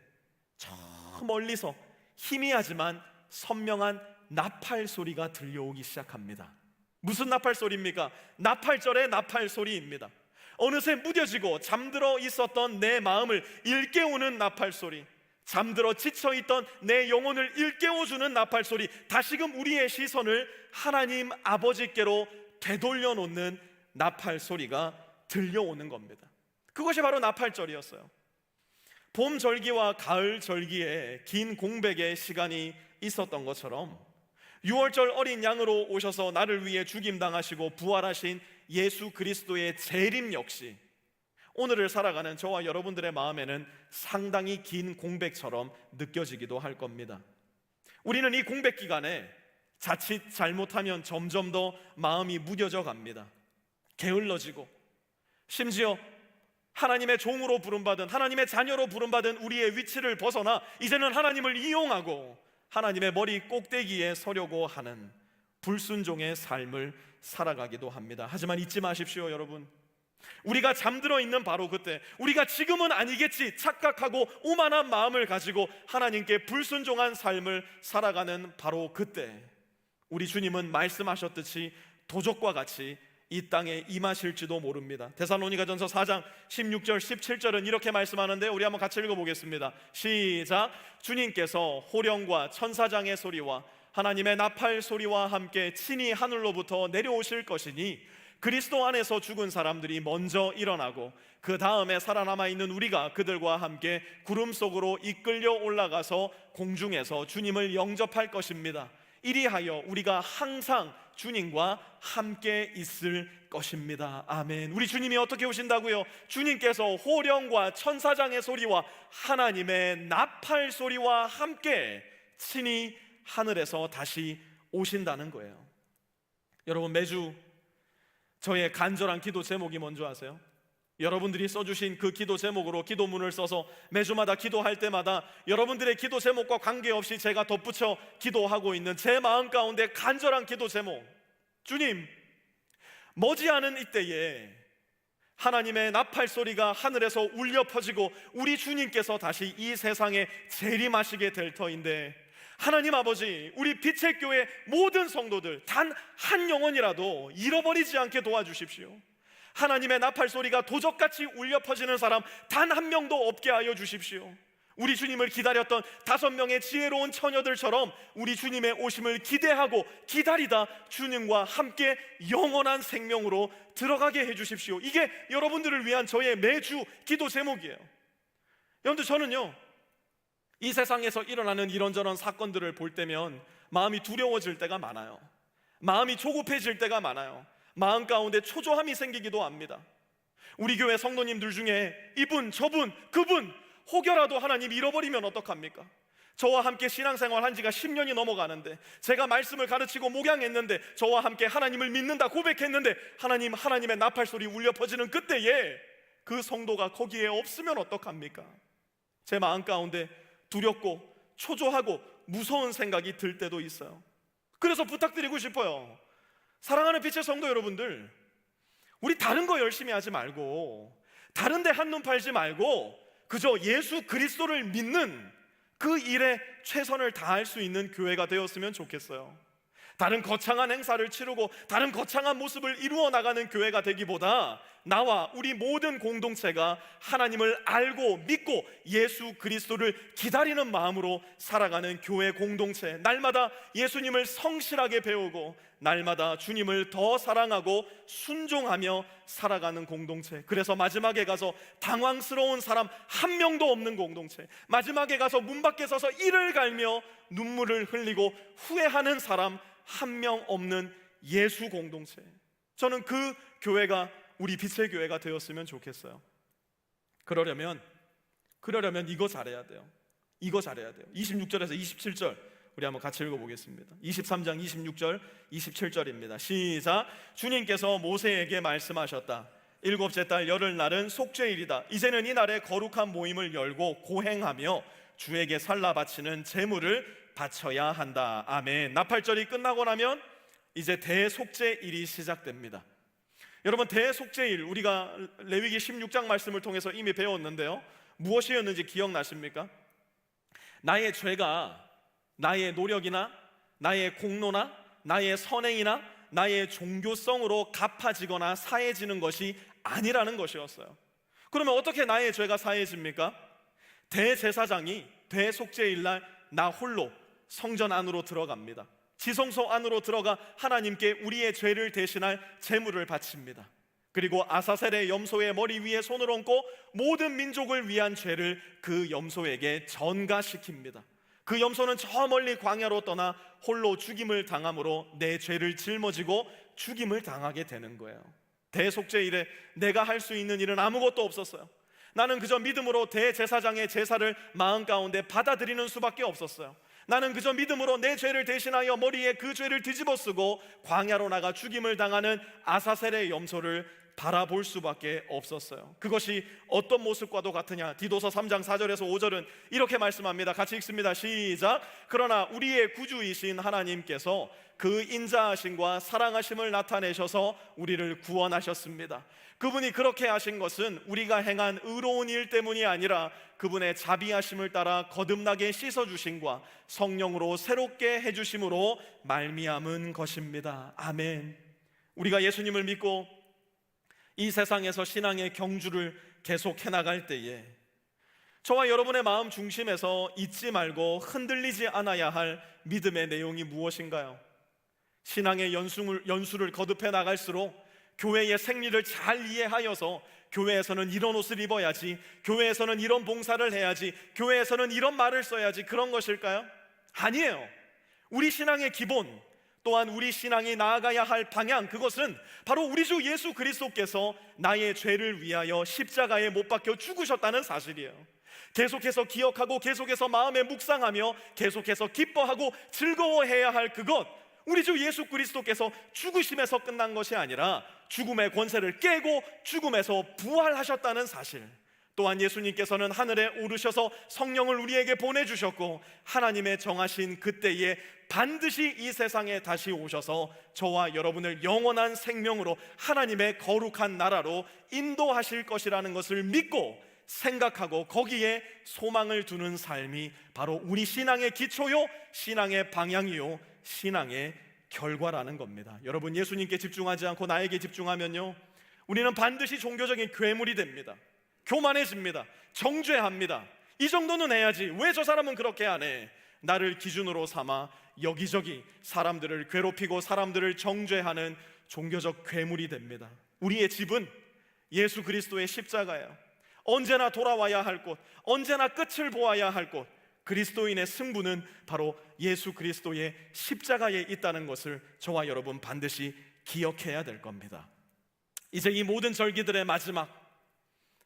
저 멀리서 희미하지만 선명한 나팔 소리가 들려오기 시작합니다. 무슨 나팔 소리입니까? 나팔절의 나팔 소리입니다. 어느새 무뎌지고 잠들어 있었던 내 마음을 일깨우는 나팔 소리, 잠들어 지쳐있던 내 영혼을 일깨워주는 나팔 소리, 다시금 우리의 시선을 하나님 아버지께로 되돌려 놓는 나팔 소리가 들려오는 겁니다. 그것이 바로 나팔절이었어요. 봄 절기와 가을 절기에 긴 공백의 시간이 있었던 것처럼 6월절 어린 양으로 오셔서 나를 위해 죽임당하시고 부활하신 예수 그리스도의 재림 역시 오늘을 살아가는 저와 여러분들의 마음에는 상당히 긴 공백처럼 느껴지기도 할 겁니다. 우리는 이 공백 기간에 자칫 잘못하면 점점 더 마음이 무뎌져 갑니다. 게을러지고, 심지어 하나님의 종으로 부름받은, 하나님의 자녀로 부름받은 우리의 위치를 벗어나 이제는 하나님을 이용하고 하나님의 머리 꼭대기에 서려고 하는 불순종의 삶을 살아가기도 합니다. 하지만 잊지 마십시오, 여러분. 우리가 잠들어 있는 바로 그때, 우리가 지금은 아니겠지 착각하고 오만한 마음을 가지고 하나님께 불순종한 삶을 살아가는 바로 그때, 우리 주님은 말씀하셨듯이 도적과 같이 이 땅에 임하실지도 모릅니다. 데살로니가전서 4장 16절 17절은 이렇게 말씀하는데 우리 한번 같이 읽어보겠습니다. 시작. 주님께서 호령과 천사장의 소리와 하나님의 나팔 소리와 함께 친히 하늘로부터 내려오실 것이니 그리스도 안에서 죽은 사람들이 먼저 일어나고 그 다음에 살아남아 있는 우리가 그들과 함께 구름 속으로 이끌려 올라가서 공중에서 주님을 영접할 것입니다. 이리하여 우리가 항상 주님과 함께 있을 것입니다. 아멘. 우리 주님이 어떻게 오신다고요? 주님께서 호령과 천사장의 소리와 하나님의 나팔 소리와 함께 친히 하늘에서 다시 오신다는 거예요. 여러분, 매주 저의 간절한 기도 제목이 뭔지 아세요? 여러분들이 써주신 그 기도 제목으로 기도문을 써서 매주마다 기도할 때마다 여러분들의 기도 제목과 관계없이 제가 덧붙여 기도하고 있는 제 마음 가운데 간절한 기도 제목, 주님, 머지않은 이때에 하나님의 나팔 소리가 하늘에서 울려 퍼지고 우리 주님께서 다시 이 세상에 재림하시게 될 터인데, 하나님 아버지, 우리 빛의 교회 모든 성도들 단 한 영혼이라도 잃어버리지 않게 도와주십시오. 하나님의 나팔 소리가 도적같이 울려 퍼지는 사람 단 한 명도 없게 하여 주십시오. 우리 주님을 기다렸던 5명의 지혜로운 처녀들처럼 우리 주님의 오심을 기대하고 기다리다 주님과 함께 영원한 생명으로 들어가게 해주십시오. 이게 여러분들을 위한 저의 매주 기도 제목이에요. 여러분들, 저는요, 이 세상에서 일어나는 이런저런 사건들을 볼 때면 마음이 두려워질 때가 많아요. 마음이 조급해질 때가 많아요. 마음 가운데 초조함이 생기기도 합니다. 우리 교회 성도님들 중에 이분 저분 그분 혹여라도 하나님 잃어버리면 어떡합니까? 저와 함께 신앙생활 한 지가 10년이 넘어가는데, 제가 말씀을 가르치고 목양했는데, 저와 함께 하나님을 믿는다 고백했는데 하나님의 나팔소리 울려 퍼지는 그때에 그 성도가 거기에 없으면 어떡합니까? 제 마음 가운데 두렵고 초조하고 무서운 생각이 들 때도 있어요. 그래서 부탁드리고 싶어요. 사랑하는 빛의 성도 여러분들, 우리 다른 거 열심히 하지 말고, 다른 데 한눈 팔지 말고 그저 예수 그리스도를 믿는 그 일에 최선을 다할 수 있는 교회가 되었으면 좋겠어요. 다른 거창한 행사를 치르고 다른 거창한 모습을 이루어 나가는 교회가 되기보다 나와 우리 모든 공동체가 하나님을 알고 믿고 예수 그리스도를 기다리는 마음으로 살아가는 교회 공동체, 날마다 예수님을 성실하게 배우고 날마다 주님을 더 사랑하고 순종하며 살아가는 공동체, 그래서 마지막에 가서 당황스러운 사람 한 명도 없는 공동체, 마지막에 가서 문 밖에 서서 이를 갈며 눈물을 흘리고 후회하는 사람 한 명 없는 예수 공동체, 저는 그 교회가 우리 빛의 교회가 되었으면 좋겠어요. 그러려면 이거 잘해야 돼요. 26절에서 27절 우리 한번 같이 읽어보겠습니다. 23장 26절 27절입니다. 시작. 주님께서 모세에게 말씀하셨다. 7째 달 열흘날은 속죄일이다. 이제는 이 날에 거룩한 모임을 열고 고행하며 주에게 살라 바치는 제물을 바쳐야 한다. 아멘. 나팔절이 끝나고 나면 이제 대속죄일이 시작됩니다. 여러분, 대속죄일 우리가 레위기 16장 말씀을 통해서 이미 배웠는데요, 무엇이었는지 기억나십니까? 나의 죄가 나의 노력이나 나의 공로나 나의 선행이나 나의 종교성으로 갚아지거나 사해지는 것이 아니라는 것이었어요. 그러면 어떻게 나의 죄가 사해집니까? 대제사장이 대속죄일날 나 홀로 성전 안으로 들어갑니다. 지성소 안으로 들어가 하나님께 우리의 죄를 대신할 제물을 바칩니다. 그리고 아사셀의 염소의 머리 위에 손을 얹고 모든 민족을 위한 죄를 그 염소에게 전가시킵니다. 그 염소는 저 멀리 광야로 떠나 홀로 죽임을 당함으로 내 죄를 짊어지고 죽임을 당하게 되는 거예요. 대속죄일에 내가 할 수 있는 일은 아무것도 없었어요. 나는 그저 믿음으로 대제사장의 제사를 마음 가운데 받아들이는 수밖에 없었어요. 나는 그저 믿음으로 내 죄를 대신하여 머리에 그 죄를 뒤집어 쓰고 광야로 나가 죽임을 당하는 아사셀의 염소를 바라볼 수밖에 없었어요. 그것이 어떤 모습과도 같으냐? 디도서 3장 4절에서 5절은 이렇게 말씀합니다. 같이 읽습니다. 시작. 그러나 우리의 구주이신 하나님께서 그 인자하심과 사랑하심을 나타내셔서 우리를 구원하셨습니다. 그분이 그렇게 하신 것은 우리가 행한 의로운 일 때문이 아니라 그분의 자비하심을 따라 거듭나게 씻어주심과 성령으로 새롭게 해주심으로 말미암은 것입니다. 아멘. 우리가 예수님을 믿고 이 세상에서 신앙의 경주를 계속 해나갈 때에 저와 여러분의 마음 중심에서 잊지 말고 흔들리지 않아야 할 믿음의 내용이 무엇인가요? 신앙의 연수를 거듭해 나갈수록 교회의 생리를 잘 이해하여서 교회에서는 이런 옷을 입어야지, 교회에서는 이런 봉사를 해야지, 교회에서는 이런 말을 써야지, 그런 것일까요? 아니에요. 우리 신앙의 기본, 또한 우리 신앙이 나아가야 할 방향, 그것은 바로 우리 주 예수 그리스도께서 나의 죄를 위하여 십자가에 못 박혀 죽으셨다는 사실이에요. 계속해서 기억하고 계속해서 마음에 묵상하며 계속해서 기뻐하고 즐거워해야 할 그것, 우리 주 예수 그리스도께서 죽으심에서 끝난 것이 아니라 죽음의 권세를 깨고 죽음에서 부활하셨다는 사실, 또한 예수님께서는 하늘에 오르셔서 성령을 우리에게 보내주셨고 하나님의 정하신 그때에 반드시 이 세상에 다시 오셔서 저와 여러분을 영원한 생명으로 하나님의 거룩한 나라로 인도하실 것이라는 것을 믿고 생각하고 거기에 소망을 두는 삶이 바로 우리 신앙의 기초요, 신앙의 방향이요, 신앙의 결과라는 겁니다. 여러분, 예수님께 집중하지 않고 나에게 집중하면요, 우리는 반드시 종교적인 괴물이 됩니다. 교만해집니다. 정죄합니다. 이 정도는 해야지, 왜 저 사람은 그렇게 안 해? 나를 기준으로 삼아 여기저기 사람들을 괴롭히고 사람들을 정죄하는 종교적 괴물이 됩니다. 우리의 집은 예수 그리스도의 십자가예요. 언제나 돌아와야 할 곳, 언제나 끝을 보아야 할 곳, 그리스도인의 승부는 바로 예수 그리스도의 십자가에 있다는 것을 저와 여러분 반드시 기억해야 될 겁니다. 이제 이 모든 절기들의 마지막,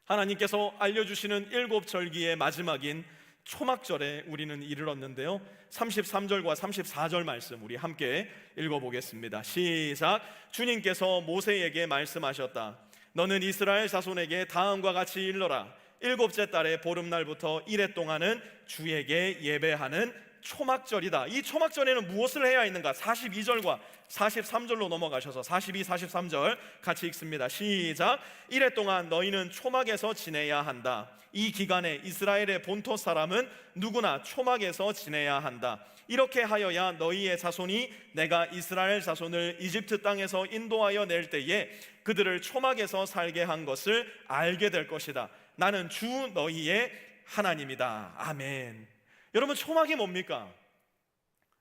하나님께서 알려주시는 7절기의 마지막인 초막절에 우리는 이르렀는데요, 33절과 34절 말씀 우리 함께 읽어보겠습니다. 시작. 주님께서 모세에게 말씀하셨다. 너는 이스라엘 자손에게 다음과 같이 일러라. 7째 달의 보름날부터 1해 동안은 주에게 예배하는 초막절이다. 이 초막절에는 무엇을 해야 했는가? 42절과 43절로 넘어가셔서 42, 43절 같이 읽습니다. 시작. 1해 동안 너희는 초막에서 지내야 한다. 이 기간에 이스라엘의 본토 사람은 누구나 초막에서 지내야 한다. 이렇게 하여야 너희의 자손이 내가 이스라엘 자손을 이집트 땅에서 인도하여 낼 때에 그들을 초막에서 살게 한 것을 알게 될 것이다. 나는 주 너희의 하나님이다. 아멘. 여러분, 초막이 뭡니까?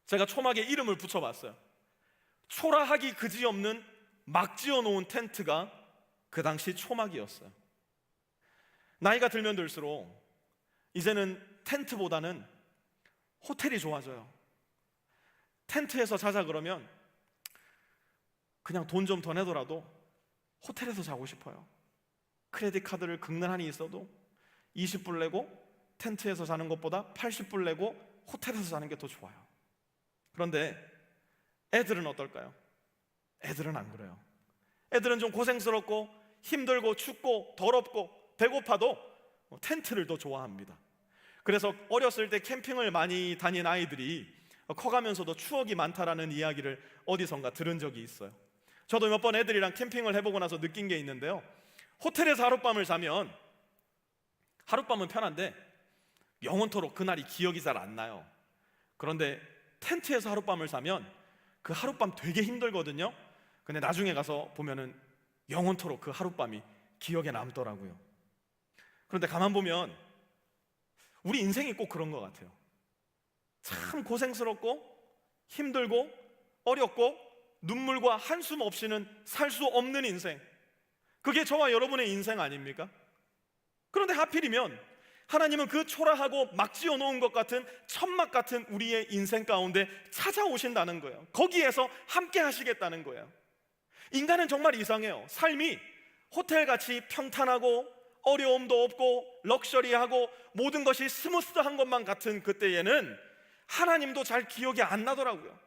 제가 초막에 이름을 붙여봤어요. 초라하기 그지없는 막 지어놓은 텐트가 그 당시 초막이었어요. 나이가 들면 들수록 이제는 텐트보다는 호텔이 좋아져요. 텐트에서 자자 그러면 그냥 돈 좀 더 내더라도 호텔에서 자고 싶어요. 크레딧 카드를 극단한이 있어도 20불 내고 텐트에서 자는 것보다 80불 내고 호텔에서 자는 게 더 좋아요. 그런데 애들은 어떨까요? 애들은 안 그래요. 애들은 좀 고생스럽고 힘들고 춥고 더럽고 배고파도 텐트를 더 좋아합니다. 그래서 어렸을 때 캠핑을 많이 다닌 아이들이 커가면서도 추억이 많다라는 이야기를 어디선가 들은 적이 있어요. 저도 몇 번 애들이랑 캠핑을 해보고 나서 느낀 게 있는데요, 호텔에서 하룻밤을 자면 하룻밤은 편한데 영원토록 그날이 기억이 잘 안 나요. 그런데 텐트에서 하룻밤을 자면 그 하룻밤 되게 힘들거든요. 근데 나중에 가서 보면은 영원토록 그 하룻밤이 기억에 남더라고요. 그런데 가만 보면 우리 인생이 꼭 그런 것 같아요. 참 고생스럽고 힘들고 어렵고 눈물과 한숨 없이는 살 수 없는 인생, 그게 저와 여러분의 인생 아닙니까? 그런데 하필이면 하나님은 그 초라하고 막 지어놓은 것 같은 천막 같은 우리의 인생 가운데 찾아오신다는 거예요. 거기에서 함께 하시겠다는 거예요. 인간은 정말 이상해요. 삶이 호텔같이 평탄하고 어려움도 없고 럭셔리하고 모든 것이 스무스한 것만 같은 그때에는 하나님도 잘 기억이 안 나더라고요.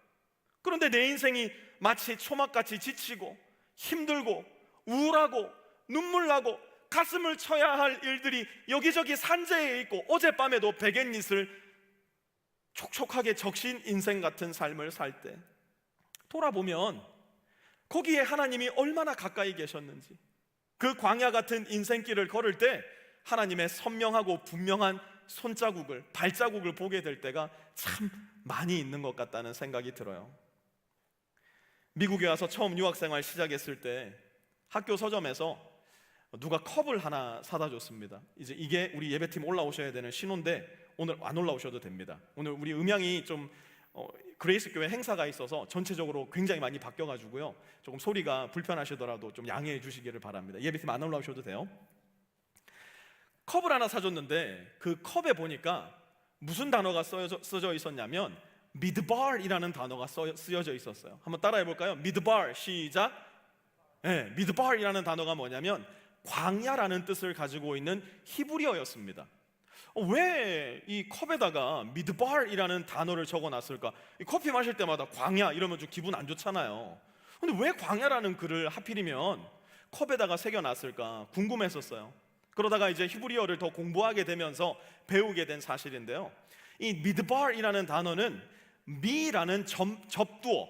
그런데 내 인생이 마치 초막같이 지치고 힘들고 우울하고 눈물나고 가슴을 쳐야 할 일들이 여기저기 산재해 있고 어젯밤에도 베갯잇을 촉촉하게 적신 인생 같은 삶을 살 때 돌아보면 거기에 하나님이 얼마나 가까이 계셨는지, 그 광야 같은 인생길을 걸을 때 하나님의 선명하고 분명한 손자국을, 발자국을 보게 될 때가 참 많이 있는 것 같다는 생각이 들어요. 미국에 와서 처음 유학생활 시작했을 때 학교 서점에서 누가 컵을 하나 사다 줬습니다. 이제 이게 우리 예배팀 올라오셔야 되는 신호인데 오늘 안 올라오셔도 됩니다. 오늘 우리 음향이 좀 그레이스 교회 행사가 있어서 전체적으로 굉장히 많이 바뀌어가지고요, 조금 소리가 불편하시더라도 좀 양해해 주시기를 바랍니다. 예배팀 안 올라오셔도 돼요. 컵을 하나 사줬는데 그 컵에 보니까 무슨 단어가 써져 있었냐면 미드발이라는 단어가 쓰여져 있었어요. 한번 따라해 볼까요? 미드발, 시작. 네, 미드발이라는 단어가 뭐냐면 광야라는 뜻을 가지고 있는 히브리어였습니다. 왜 이 컵에다가 미드발이라는 단어를 적어놨을까? 이 커피 마실 때마다 광야 이러면 좀 기분 안 좋잖아요. 근데 왜 광야라는 글을 하필이면 컵에다가 새겨놨을까 궁금했었어요. 그러다가 이제 히브리어를 더 공부하게 되면서 배우게 된 사실인데요, 이 미드발이라는 단어는 미라는 접두어,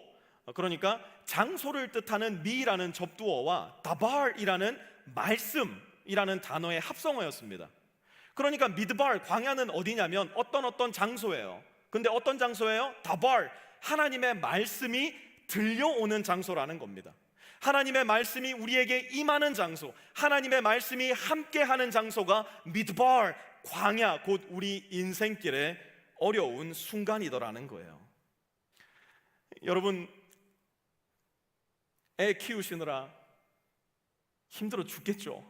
그러니까 장소를 뜻하는 미라는 접두어와 다발이라는 말씀이라는 단어의 합성어였습니다. 그러니까 미드발, 광야는 어디냐면 어떤 장소예요. 근데 어떤 장소예요? 다발, 하나님의 말씀이 들려오는 장소라는 겁니다. 하나님의 말씀이 우리에게 임하는 장소, 하나님의 말씀이 함께하는 장소가 미드발, 광야, 곧 우리 인생길의 어려운 순간이더라는 거예요. 여러분, 애 키우시느라 힘들어 죽겠죠.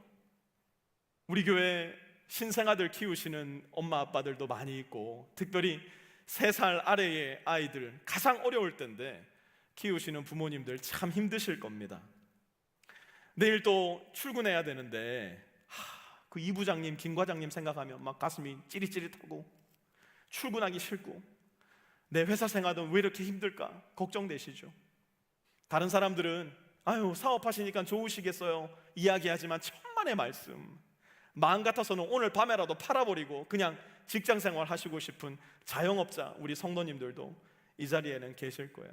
우리 교회 신생아들 키우시는 엄마 아빠들도 많이 있고, 특별히 3살 아래의 아이들 가장 어려울 때인데 키우시는 부모님들 참 힘드실 겁니다. 내일 또 출근해야 되는데 그 이 부장님, 김 과장님 생각하면 막 가슴이 찌릿찌릿하고 출근하기 싫고, 내 회사 생활은 왜 이렇게 힘들까 걱정되시죠. 다른 사람들은 아유 사업하시니까 좋으시겠어요 이야기하지만 천만의 말씀, 마음 같아서는 오늘 밤에라도 팔아버리고 그냥 직장생활 하시고 싶은 자영업자 우리 성도님들도 이 자리에는 계실 거예요.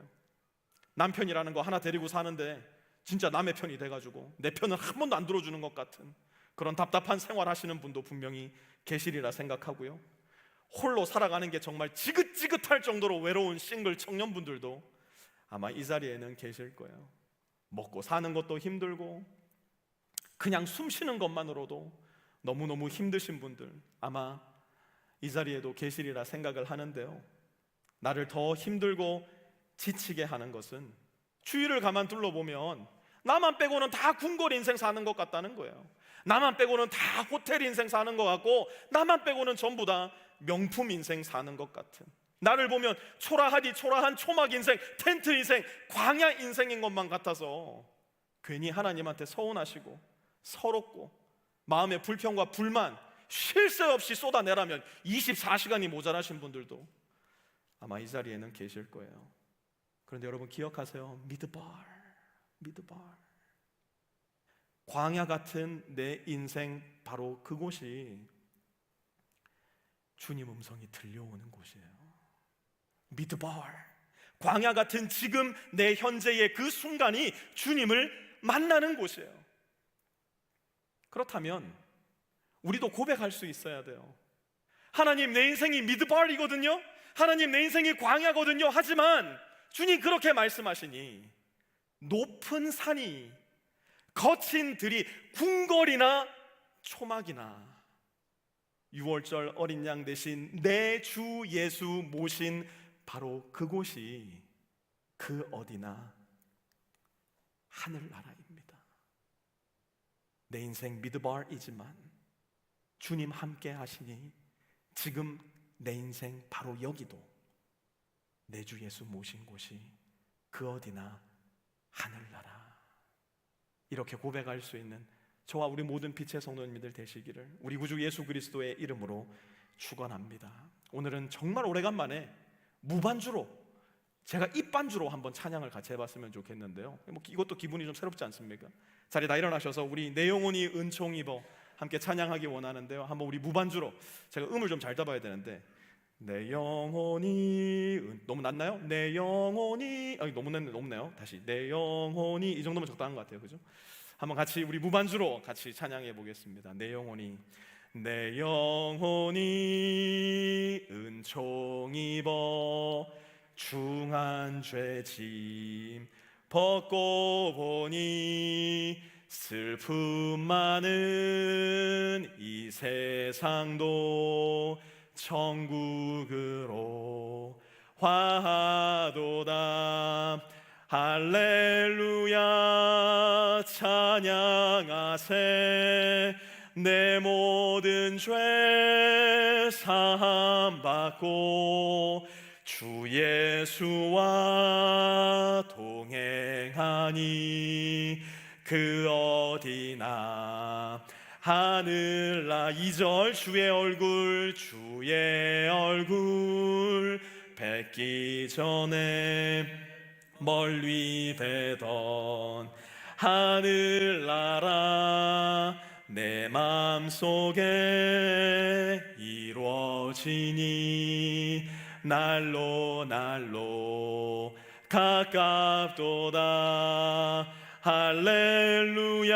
남편이라는 거 하나 데리고 사는데 진짜 남의 편이 돼가지고 내 편은 한 번도 안 들어주는 것 같은 그런 답답한 생활 하시는 분도 분명히 계시리라 생각하고요. 홀로 살아가는 게 정말 지긋지긋할 정도로 외로운 싱글 청년분들도 아마 이 자리에는 계실 거예요. 먹고 사는 것도 힘들고 그냥 숨 쉬는 것만으로도 너무너무 힘드신 분들 아마 이 자리에도 계시리라 생각을 하는데요, 나를 더 힘들고 지치게 하는 것은 주위를 가만 둘러보면 나만 빼고는 다 궁궐 인생 사는 것 같다는 거예요. 나만 빼고는 다 호텔 인생 사는 것 같고, 나만 빼고는 전부 다 명품 인생 사는 것 같은, 나를 보면 초라하디 초라한 초막 인생, 텐트 인생, 광야 인생인 것만 같아서 괜히 하나님한테 서운하시고 서럽고 마음의 불평과 불만 쉴 새 없이 쏟아내라면 24시간이 모자라신 분들도 아마 이 자리에는 계실 거예요. 그런데 여러분 기억하세요. 미드발, 광야 같은 내 인생, 바로 그곳이 주님 음성이 들려오는 곳이에요. 미드발, 광야 같은 지금 내 현재의 그 순간이 주님을 만나는 곳이에요. 그렇다면 우리도 고백할 수 있어야 돼요. 하나님, 내 인생이 미드발이거든요, 하나님 내 인생이 광야거든요. 하지만 주님 그렇게 말씀하시니 높은 산이, 거친 들이, 궁궐이나 초막이나 6월절 어린 양 대신 내 주 예수 모신 바로 그곳이 그 어디나 하늘나라입니다. 내 인생 미드발이지만 주님 함께 하시니 지금 내 인생 바로 여기도 내 주 예수 모신 곳이 그 어디나 하늘나라. 이렇게 고백할 수 있는 저와 우리 모든 빛의 성도님들 되시기를 우리 구주 예수 그리스도의 이름으로 축원합니다. 오늘은 정말 오래간만에 무반주로, 제가 입반주로 한번 찬양을 같이 해봤으면 좋겠는데요, 이것도 기분이 좀 새롭지 않습니까? 자리 다 일어나셔서 우리 내 영혼이 은총 입어 함께 찬양하기 원하는데요, 한번 우리 무반주로, 제가 음을 좀 잘 잡아야 되는데, 내 영혼이 너무 낮나요? 내 영혼이 너무 높네요. 다시 내 영혼이, 이 정도면 적당한 것 같아요, 그죠? 한번 같이 우리 무반주로 같이 찬양해 보겠습니다. 내 영혼이 은총 입어 중한 죄짐 벗고 보니 슬픔 많은 이 세상도 천국으로 화하도다. 할렐루야 찬양하세. 내 모든 죄 사함 받고 주 예수와 동행하니 그 어디나 하늘나. 2절 주의 얼굴 뵙기 전에 멀리 뵈던 하늘나라 내 맘속에 이루어지니 날로 가깝도다. 할렐루야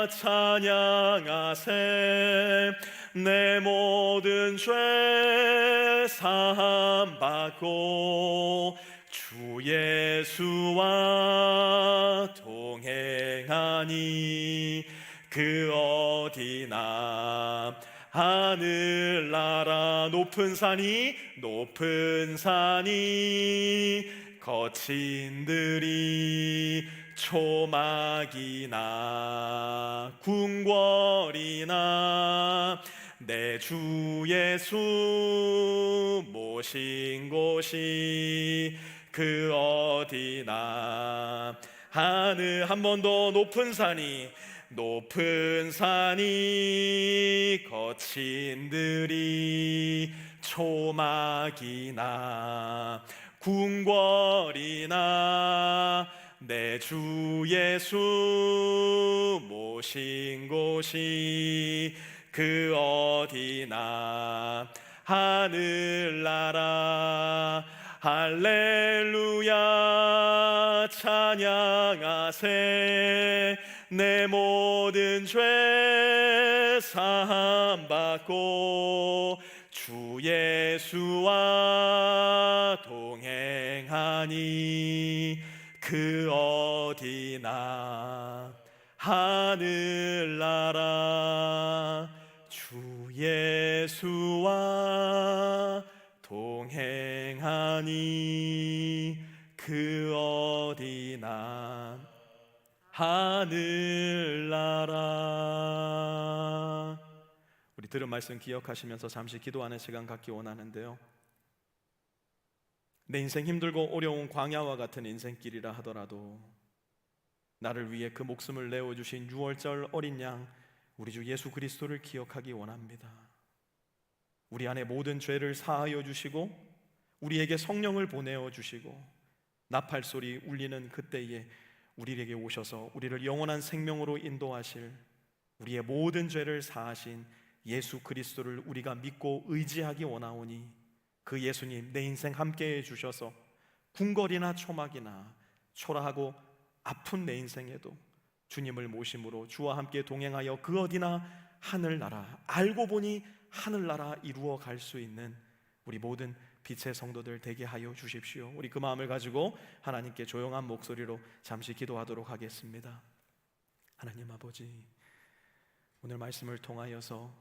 찬양하세. 내 모든 죄 사함 받고 주 예수와 동행하니 그 어디나 하늘나라 높은 산이 거친 들이 초막이나 궁궐이나 내 주 예수 모신 곳이 그 어디나 하늘 한 번 더 높은 산이 거친 들이 초막이나 궁궐이나 내 주 예수 모신 곳이 그 어디나 하늘나라 할렐루야 찬양하세 내 모든 죄 사함 받고 주 예수와 동행하니 그 어디나 하늘나라 주 예수와 동행하니 그 어디나 하늘나라. 우리 들은 말씀 기억하시면서 잠시 기도하는 시간 갖기 원하는데요, 내 인생 힘들고 어려운 광야와 같은 인생길이라 하더라도 나를 위해 그 목숨을 내어주신 6월절 어린 양 우리 주 예수 그리스도를 기억하기 원합니다. 우리 안에 모든 죄를 사하여 주시고 우리에게 성령을 보내어 주시고 나팔소리 울리는 그때에 우리에게 오셔서 우리를 영원한 생명으로 인도하실 우리의 모든 죄를 사하신 예수 그리스도를 우리가 믿고 의지하기 원하오니 그 예수님 내 인생 함께해 주셔서 궁궐이나 초막이나 초라하고 아픈 내 인생에도 주님을 모심으로 주와 함께 동행하여 그 어디나 하늘나라, 알고 보니 하늘나라 이루어 갈 수 있는 우리 모든 빛의 성도들 되게 하여 주십시오. 우리 그 마음을 가지고 하나님께 조용한 목소리로 잠시 기도하도록 하겠습니다. 하나님 아버지, 오늘 말씀을 통하여서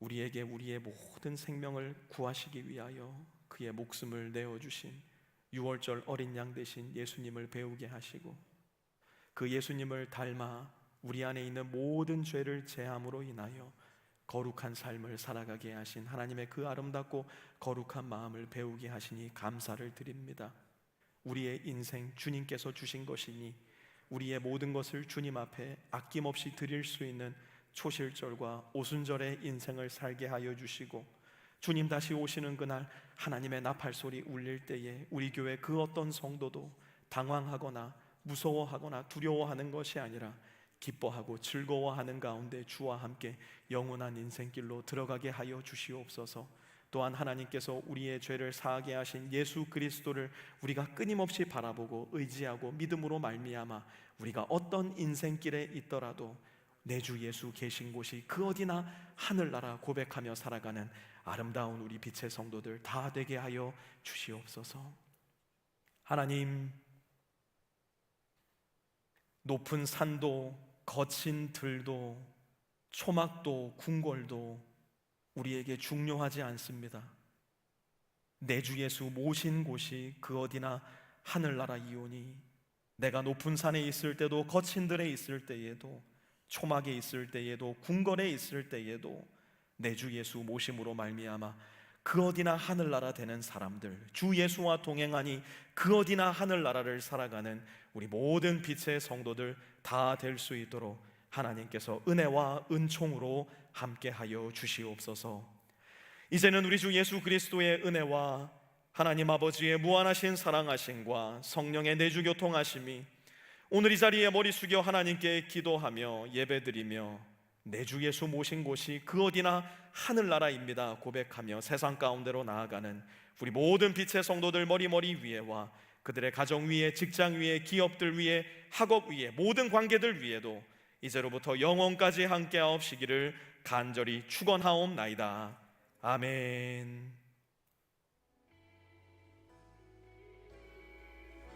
우리에게 우리의 모든 생명을 구하시기 위하여 그의 목숨을 내어주신 6월절 어린 양 되신 예수님을 배우게 하시고 그 예수님을 닮아 우리 안에 있는 모든 죄를 제함으로 인하여 거룩한 삶을 살아가게 하신 하나님의 그 아름답고 거룩한 마음을 배우게 하시니 감사를 드립니다. 우리의 인생 주님께서 주신 것이니 우리의 모든 것을 주님 앞에 아낌없이 드릴 수 있는 초실절과 오순절의 인생을 살게 하여 주시고 주님 다시 오시는 그날 하나님의 나팔소리 울릴 때에 우리 교회 그 어떤 성도도 당황하거나 무서워하거나 두려워하는 것이 아니라 기뻐하고 즐거워하는 가운데 주와 함께 영원한 인생길로 들어가게 하여 주시옵소서. 또한 하나님께서 우리의 죄를 사하게 하신 예수 그리스도를 우리가 끊임없이 바라보고 의지하고 믿음으로 말미암아 우리가 어떤 인생길에 있더라도 내 주 예수 계신 곳이 그 어디나 하늘나라 고백하며 살아가는 아름다운 우리 빛의 성도들 다 되게 하여 주시옵소서. 하나님, 높은 산도 거친 들도 초막도 궁궐도 우리에게 중요하지 않습니다. 내 주 예수 모신 곳이 그 어디나 하늘나라이오니 내가 높은 산에 있을 때도 거친 들에 있을 때에도 초막에 있을 때에도 궁궐에 있을 때에도 내 주 예수 모심으로 말미암아 그 어디나 하늘나라 되는 사람들, 주 예수와 동행하니 그 어디나 하늘나라를 살아가는 우리 모든 빛의 성도들 다 될 수 있도록 하나님께서 은혜와 은총으로 함께하여 주시옵소서. 이제는 우리 주 예수 그리스도의 은혜와 하나님 아버지의 무한하신 사랑하심과 성령의 내주 교통하심이 오늘 이 자리에 머리 숙여 하나님께 기도하며 예배드리며 내 주 예수 모신 곳이 그 어디나 하늘나라입니다 고백하며 세상 가운데로 나아가는 우리 모든 빛의 성도들 머리 위에와 그들의 가정 위에, 직장 위에, 기업들 위에, 학업 위에, 모든 관계들 위에도 이제로부터 영원까지 함께하옵시기를 간절히 축원하옵나이다. 아멘.